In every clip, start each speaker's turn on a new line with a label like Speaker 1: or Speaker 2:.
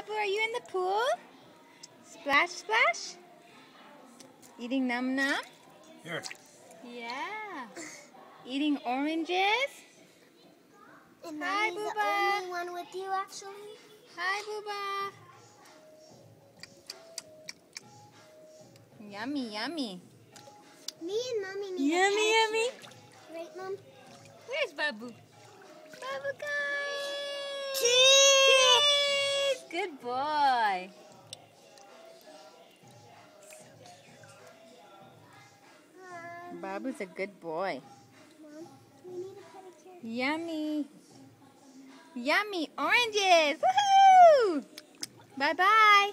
Speaker 1: Babu, are you in the pool? Splash, splash? Eating num num?
Speaker 2: Here.
Speaker 1: Yeah. Eating oranges?
Speaker 3: And
Speaker 1: Hi,
Speaker 3: Mommy's
Speaker 1: Booba.
Speaker 3: the only one with you, actually.
Speaker 1: Hi, Booba. Yummy, yummy.
Speaker 3: Me and Mommy need
Speaker 1: Yummy,
Speaker 3: a
Speaker 1: yummy.
Speaker 3: pedicure. Right, Mom?
Speaker 1: Where's Babu? Babu guy.
Speaker 3: Cheese!
Speaker 1: Good boy. Babu's a good boy.
Speaker 3: Mom, we need a pedicure.
Speaker 1: Yummy. Yummy oranges. Woohoo! Bye-bye.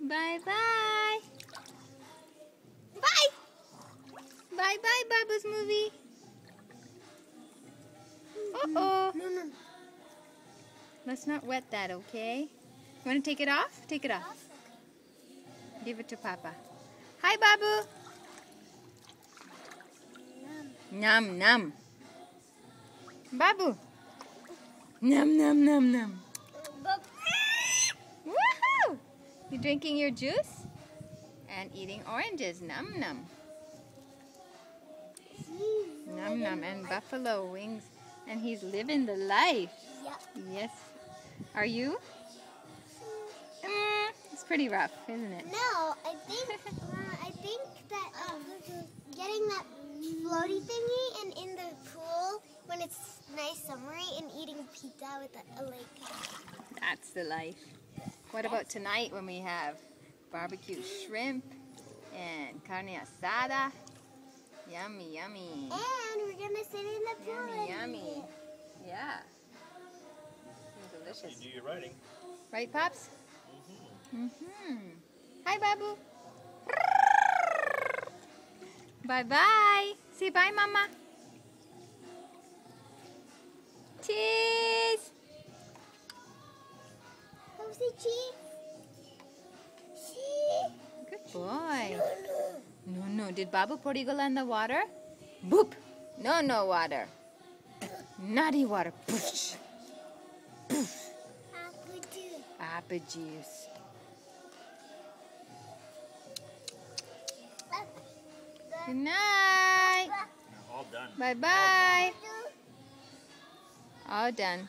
Speaker 1: Bye-bye.
Speaker 3: Bye!
Speaker 1: Bye-bye, Babu's movie. Uh-oh.
Speaker 3: No.
Speaker 1: Let's not wet that, okay? You want to take it off? Take it off. Give it to Papa. Hi, Babu. Num, num. Babu. Num, num, num, num. Woohoo! You drinking your juice? And eating oranges. Num, num. Num, num. And buffalo wings. And he's living the life.
Speaker 3: Yep.
Speaker 1: Yes. Are you? It's pretty rough, isn't it?
Speaker 3: No, I think that getting that floaty thingy and in the pool when it's nice summery and eating pizza with a lake.
Speaker 1: That's the life. What about tonight when we have barbecue shrimp and carne asada? Yummy, yummy.
Speaker 3: And we're gonna sit in the pool.
Speaker 1: Yummy,
Speaker 3: and
Speaker 1: yummy.
Speaker 3: eat.
Speaker 1: Yeah. Delicious.
Speaker 2: You do your writing.
Speaker 1: Right, Pops? Mm-hmm. Hi, Babu. Bye-bye. Say bye, Mama. Cheese.
Speaker 3: Come see cheese. See?
Speaker 1: Good boy. No. Did Babu Portugal in the water? Boop. No water. Naughty water. Poosh. Poof.
Speaker 3: Apple juice.
Speaker 1: Apple juice. Good night.
Speaker 2: All done.
Speaker 1: Bye-bye. All done.